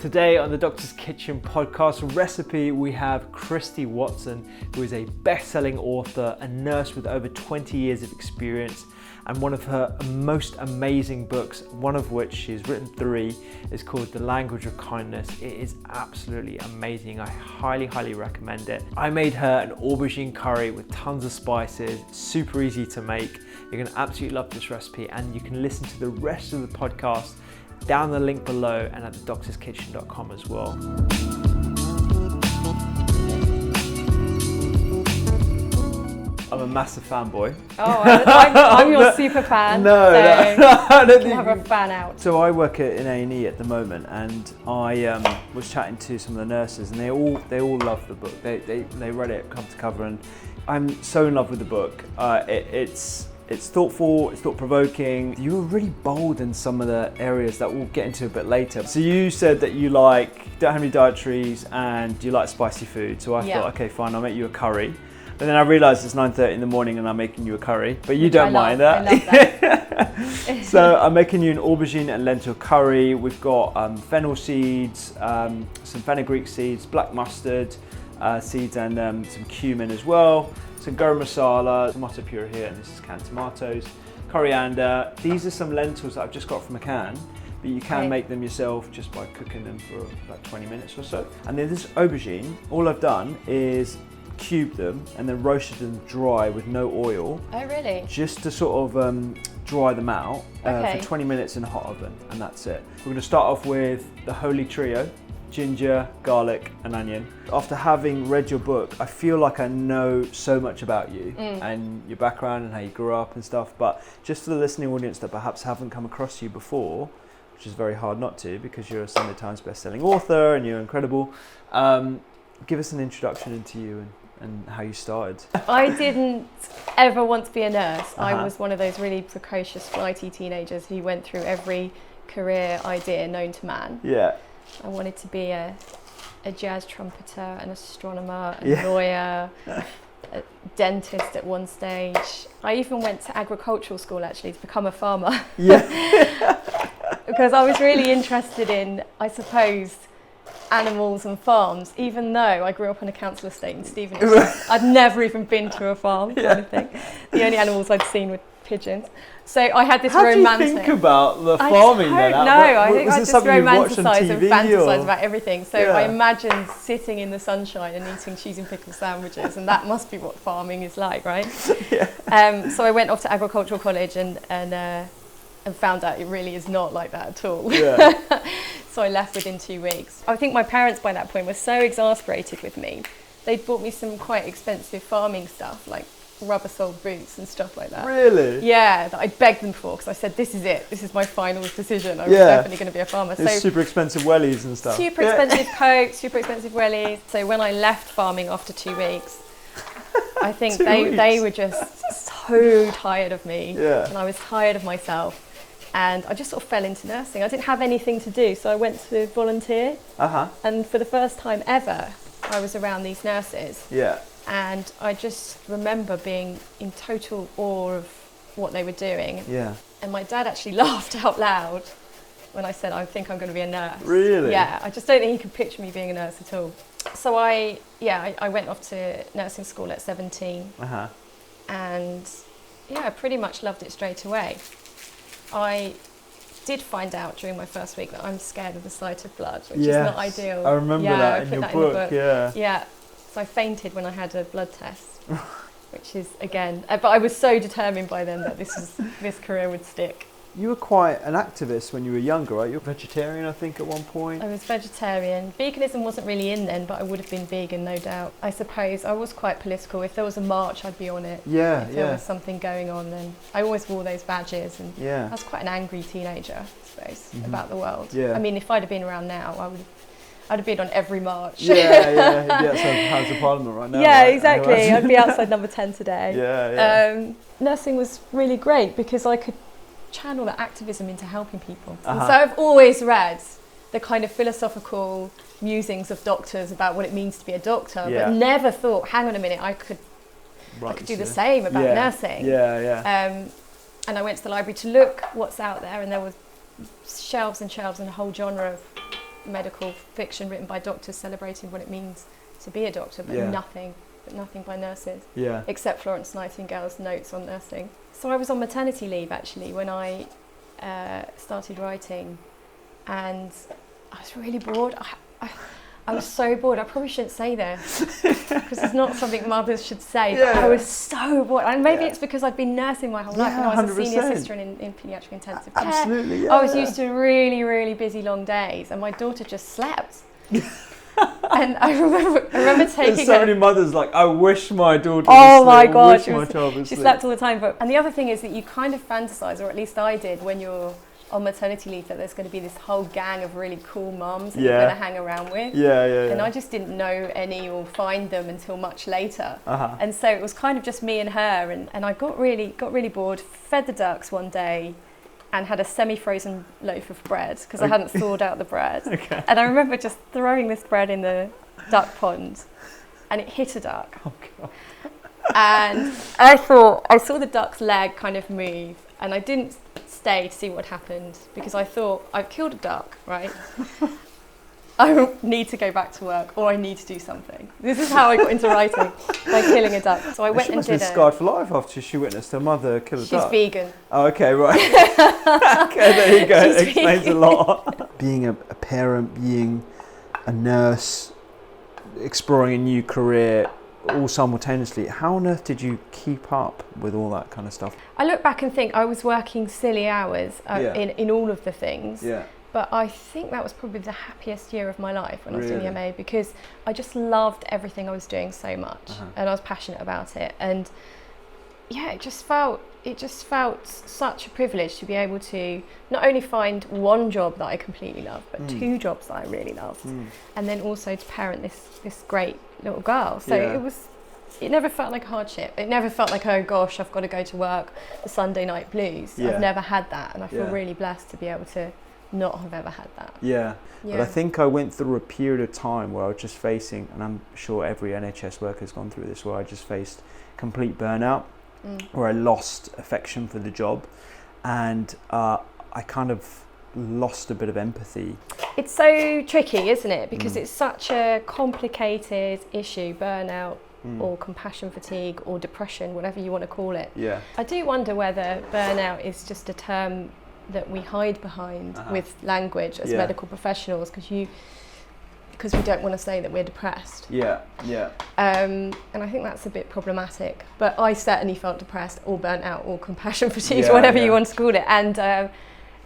Today on the Doctor's Kitchen podcast recipe, we have Christie Watson, who is a best-selling author, a nurse with over 20 years of experience, and one of her most amazing books, one of which she's written 3, is called The Language of Kindness. It is absolutely amazing. I highly recommend it. I made her an aubergine curry with tons of spices, super easy to make. You're gonna absolutely love this recipe, and you can listen to the rest of the podcast down the link below and at thedoctorskitchen.com as well. I'm a massissive fanboy. Oh, I'm your super fan. No, I don't think have a fan out. So I work in A&E at the moment, and I was chatting to some of the nurses, and they all love the book. They read it cover to cover, and I'm so in love with the book. It's thoughtful, it's thought-provoking. You were really bold in some of the areas that we'll get into a bit later. So you said that you don't have any dietaries and you like spicy food. So I thought, okay, fine, I'll make you a curry. But then I realised it's 9:30 in the morning and I'm making you a curry. But you don't mind that. I love that. So I'm making you an aubergine and lentil curry. We've got fennel seeds, some fenugreek seeds, black mustard seeds, and some cumin as well. Some garam masala, tomato puree here, and this is canned tomatoes, coriander. These are some lentils that I've just got from a can, but you can make them yourself just by cooking them for about 20 minutes or so. And then this aubergine, all I've done is cube them and then roasted them dry with no oil. Oh, really? Just to sort of dry them out for 20 minutes in a hot oven, and that's it. We're going to start off with the holy trio: ginger, garlic and onion. After having read your book, I feel like I know so much about you and your background and how you grew up and stuff, but just for the listening audience that perhaps haven't come across you before, which is very hard not to because you're a Sunday Times Bestselling author and you're incredible, give us an introduction into you and how you started. I didn't ever want to be a nurse. I was one of those really precocious, flighty teenagers who went through every career idea known to man. Yeah. I wanted to be a jazz trumpeter, an astronomer, a lawyer, a dentist at one stage. I even went to agricultural school actually to become a farmer. Yeah. Because I was really interested in, I suppose, animals and farms, even though I grew up on a council estate in Stevenage. I'd never even been to a farm kind of thing. The only animals I'd seen were pigeons. So I had this romantic... How do you think about the farming then? I think I just romanticise and fantasise or? About everything. So I imagined sitting in the sunshine and eating cheese and pickle sandwiches, and that must be what farming is like, right? So I went off to agricultural college and found out it really is not like that at all. Yeah. So I left within 2 weeks. I think my parents by that point were so exasperated with me. They'd bought me some quite expensive farming stuff, like rubber-soled boots and stuff like that. Really? Yeah, that I begged them for because I said, this is it. This is my final decision. I was definitely going to be a farmer. It's super expensive wellies and stuff. Super expensive coats, super expensive wellies. So when I left farming after 2 weeks, I think they were just so tired of me. Yeah. And I was tired of myself. And I just sort of fell into nursing. I didn't have anything to do, so I went to volunteer. And for the first time ever, I was around these nurses. Yeah. And I just remember being in total awe of what they were doing. Yeah. And my dad actually laughed out loud when I said, I think I'm going to be a nurse. Really? Yeah, I just don't think he could picture me being a nurse at all. So I went off to nursing school at 17. And I pretty much loved it straight away. I did find out during my first week that I'm scared of the sight of blood, which is not ideal. I remember that in your book. Yeah. So I fainted when I had a blood test, which is, again, but I was so determined by then that this career would stick. You were quite an activist when you were younger, right? You were vegetarian, I think, at one point. I was vegetarian. Veganism wasn't really in then, but I would have been vegan, no doubt. I suppose I was quite political. If there was a march, I'd be on it. Yeah, if there was something going on, then I always wore those badges. And I was quite an angry teenager, I suppose, about the world. Yeah. I mean, if I'd have been around now, I'd have been on every march. You'd be outside House of Parliament right now. Yeah, right? exactly. I'd be outside number 10 today. Nursing was really great because I could channel that activism into helping people. And so I've always read the kind of philosophical musings of doctors about what it means to be a doctor, but never thought, hang on a minute, I could do the same about nursing. And I went to the library to look what's out there, and there were shelves and shelves and a whole genre of medical fiction written by doctors celebrating what it means to be a doctor, but nothing by nurses, except Florence Nightingale's notes on nursing. So I was on maternity leave actually when I started writing, and I was really bored. I was so bored. I probably shouldn't say this because it's not something mothers should say, but I was so bored. And maybe it's because I'd been nursing my whole life, and I was a senior sister in paediatric intensive care. Absolutely, I was used to really, really busy long days, and my daughter just slept. And I remember taking There's so many mothers like, I wish my daughter oh was my asleep. God, She slept all the time. And the other thing is that you kind of fantasize, or at least I did, when you're on maternity leave, that there's going to be this whole gang of really cool mums that you're going to hang around with. And I just didn't know any or find them until much later. And so it was kind of just me and her, and I got really bored, fed the ducks one day and had a semi-frozen loaf of bread because I hadn't thawed out the bread. And I remember just throwing this bread in the duck pond, and it hit a duck. Oh God. And I saw the duck's leg kind of move, and I didn't stay to see what happened because I thought, I've killed a duck, right? I need to go back to work, or I need to do something. This is how I got into writing, by killing a duck. So I went and did it. She must be scarred for life after she witnessed her mother kill a duck. She's vegan. Oh, okay, right. Okay, there you go. It explains a lot. Being a parent, being a nurse, exploring a new career, all simultaneously. How on earth did you keep up with all that kind of stuff? I look back and think I was working silly hours in all of the things. But I think that was probably the happiest year of my life when I was doing the MA, because I just loved everything I was doing so much, and I was passionate about it. And it just felt such a privilege to be able to not only find one job that I completely loved, but two jobs that I really loved, and then also to parent this great little girl. So it never felt like a hardship. It never felt like, oh gosh, I've got to go to work, the Sunday night blues. I've never had that, and I feel really blessed to be able to not have ever had that. But I think I went through a period of time where I was just facing, and I'm sure every NHS worker has gone through this, where I just faced complete burnout, where I lost affection for the job, and I kind of lost a bit of empathy. It's so tricky, isn't it? Because it's such a complicated issue, burnout, or compassion fatigue, or depression, whatever you want to call it. I do wonder whether burnout is just a term that we hide behind with language as medical professionals, because we don't want to say that we're depressed. And I think that's a bit problematic. But I certainly felt depressed, or burnt out, or compassion fatigue, whatever you want to call it. And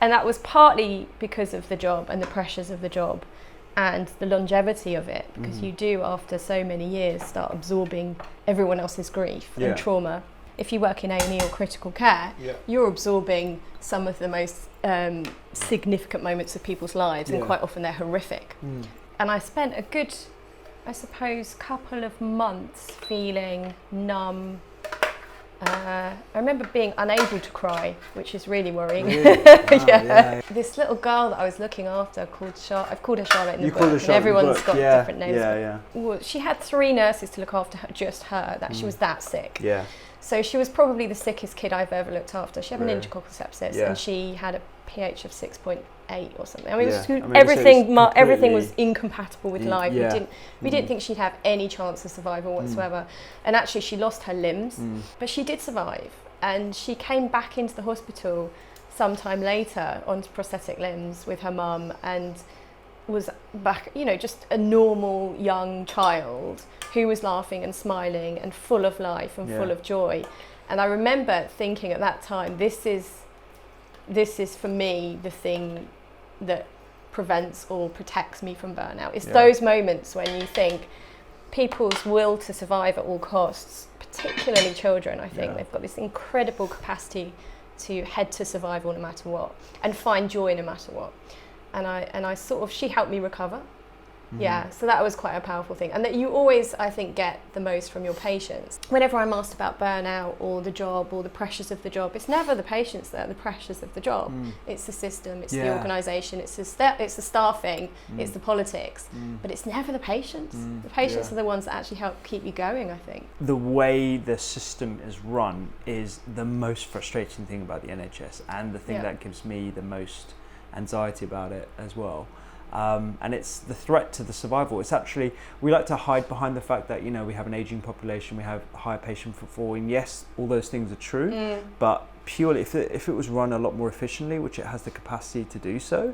that was partly because of the job and the pressures of the job and the longevity of it, because you do, after so many years, start absorbing everyone else's grief and trauma. If you work in A&E or critical care, you're absorbing some of the most significant moments of people's lives, and quite often they're horrific. And I spent a good, I suppose, couple of months feeling numb. I remember being unable to cry, which is really worrying. Really? Wow, This little girl that I was looking after, I've called her Charlotte in the book, and everyone's got different names. Well, she had 3 nurses to look after she was that sick. So she was probably the sickest kid I've ever looked after. She had meningococcal sepsis, and she had a pH of 6.8 or something. I mean, everything was incompatible with life. We didn't think she'd have any chance of survival whatsoever. And actually, she lost her limbs, but she did survive. And she came back into the hospital sometime later on prosthetic limbs with her mum, and was back, just a normal young child who was laughing and smiling and full of life and full of joy. And I remember thinking at that time, this is for me the thing that prevents or protects me from burnout. It's those moments when you think people's will to survive at all costs, particularly children, I think they've got this incredible capacity to head to survival no matter what, and find joy no matter what. And I sort of, she helped me recover. So that was quite a powerful thing. And that you always, I think, get the most from your patients. Whenever I'm asked about burnout or the job or the pressures of the job, it's never the patients that are the pressures of the job. It's the system, it's the organisation, it's the staffing, it's the politics. But it's never the patients. The patients are the ones that actually help keep you going, I think. The way the system is run is the most frustrating thing about the NHS, and the thing that gives me the most anxiety about it as well. And it's the threat to the survival. It's actually, we like to hide behind the fact that, we have an aging population, we have higher patient footfall, and yes, all those things are true, but purely if it was run a lot more efficiently, which it has the capacity to do so,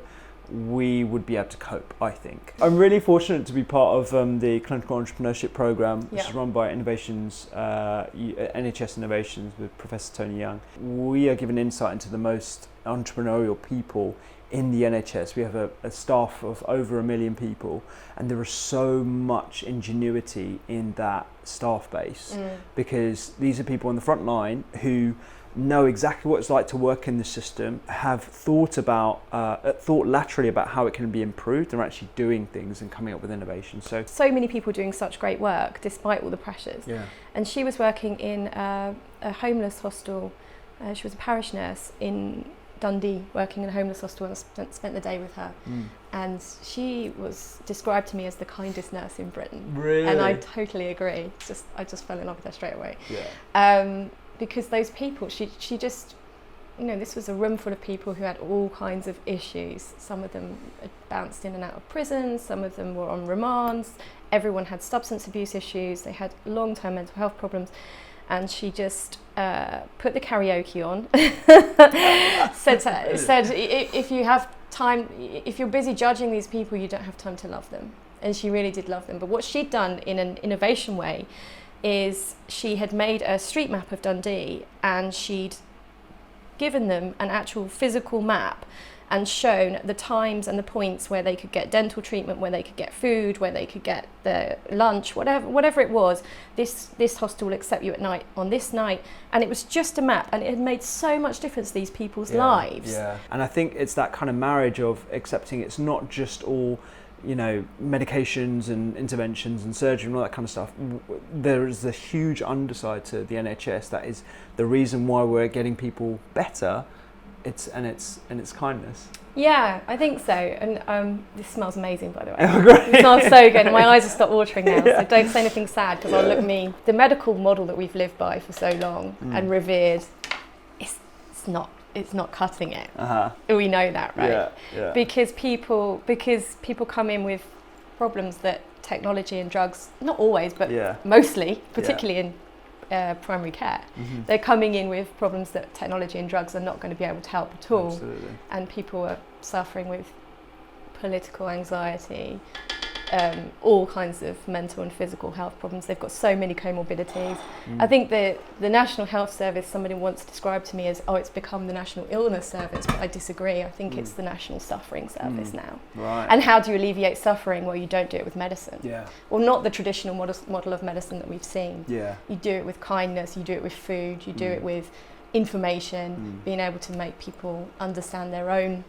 we would be able to cope, I think. I'm really fortunate to be part of the Clinical Entrepreneurship Programme, which is run by Innovations, NHS Innovations with Professor Tony Young. We are given insight into the most entrepreneurial people in the NHS. We have a staff of over 1 million people, and there is so much ingenuity in that staff base, because these are people on the front line who know exactly what it's like to work in the system, have thought laterally about how it can be improved, and are actually doing things and coming up with innovation. So many people doing such great work despite all the pressures. And she was working in a homeless hostel. She was a parish nurse in Dundee, working in a homeless hostel, and spent the day with her. And she was described to me as the kindest nurse in Britain. Really? And I totally agree. I just fell in love with her straight away. Because those people, she just, this was a room full of people who had all kinds of issues. Some of them had bounced in and out of prison, some of them were on remands, everyone had substance abuse issues, they had long-term mental health problems, and she just put the karaoke on, said if you have time, if you're busy judging these people, you don't have time to love them. And she really did love them. But what she'd done in an innovation way is she had made a street map of Dundee, and she'd given them an actual physical map and shown the times and the points where they could get dental treatment, where they could get food, where they could get the lunch, whatever it was. This hostel will accept you at night on this night, and it was just a map, and it had made so much difference to these people's lives. And I think it's that kind of marriage of accepting it's not just all medications and interventions and surgery and all that kind of stuff. There is a huge underside to the NHS that is the reason why we're getting people better. It's kindness. Yeah, I think so. And this smells amazing, by the way. It smells so good. My eyes have stopped watering now, so don't say anything sad, because I'll look mean. The medical model that we've lived by for so long and revered, it's not cutting it. We know that, right? Because people come in with problems that technology and drugs, not always, but mostly, particularly in primary care, they're coming in with problems that technology and drugs are not going to be able to help at all. Absolutely. And people are suffering with political anxiety, all kinds of mental and physical health problems. They've got so many comorbidities. I think the National Health Service, somebody once described to me as, it's become the National Illness Service, but I disagree. I think it's the National Suffering Service now. Right. And how do you alleviate suffering? Well, you don't do it with medicine. Yeah. Well, not the traditional model of medicine that we've seen. Yeah. You do it with kindness, you do it with food, you do it with information, being able to make people understand their own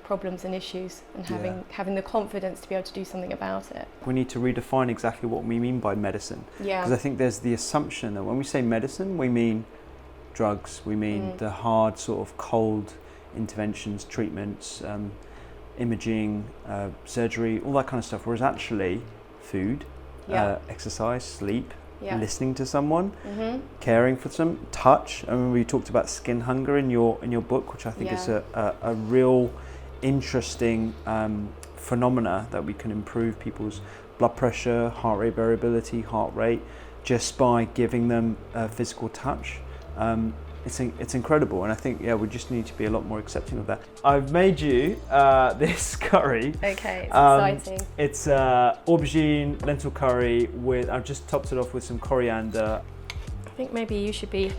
problems and issues, and having the confidence to be able to do something about it. We need to redefine exactly what we mean by medicine. Because I think there's the assumption that when we say medicine, we mean drugs, we mean the hard sort of cold interventions, treatments, imaging, surgery, all that kind of stuff, whereas actually food, exercise, sleep, listening to someone, caring for them, touch. I mean, we talked about skin hunger in your book, which I think is a real interesting phenomena that we can improve people's blood pressure, heart rate variability, heart rate, just by giving them physical touch. It's incredible, and I think we just need to be a lot more accepting of that. I've made you this curry. Okay, it's exciting. It's aubergine lentil curry with. I've just topped it off with some coriander. I think maybe you should be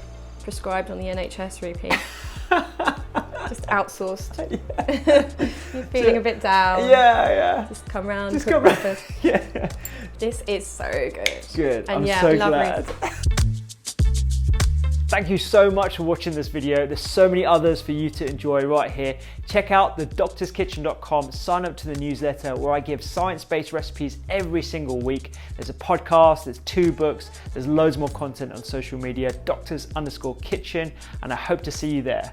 prescribed on the NHS, Rupy. Just outsourced. You're feeling a bit down. Just come round. Just come round. This is so good. Good. And I'm so glad. Thank you so much for watching this video. There's so many others for you to enjoy right here. Check out thedoctorskitchen.com, sign up to the newsletter where I give science-based recipes every single week. There's a podcast, there's 2 books, there's loads more content on social media, doctors_kitchen, and I hope to see you there.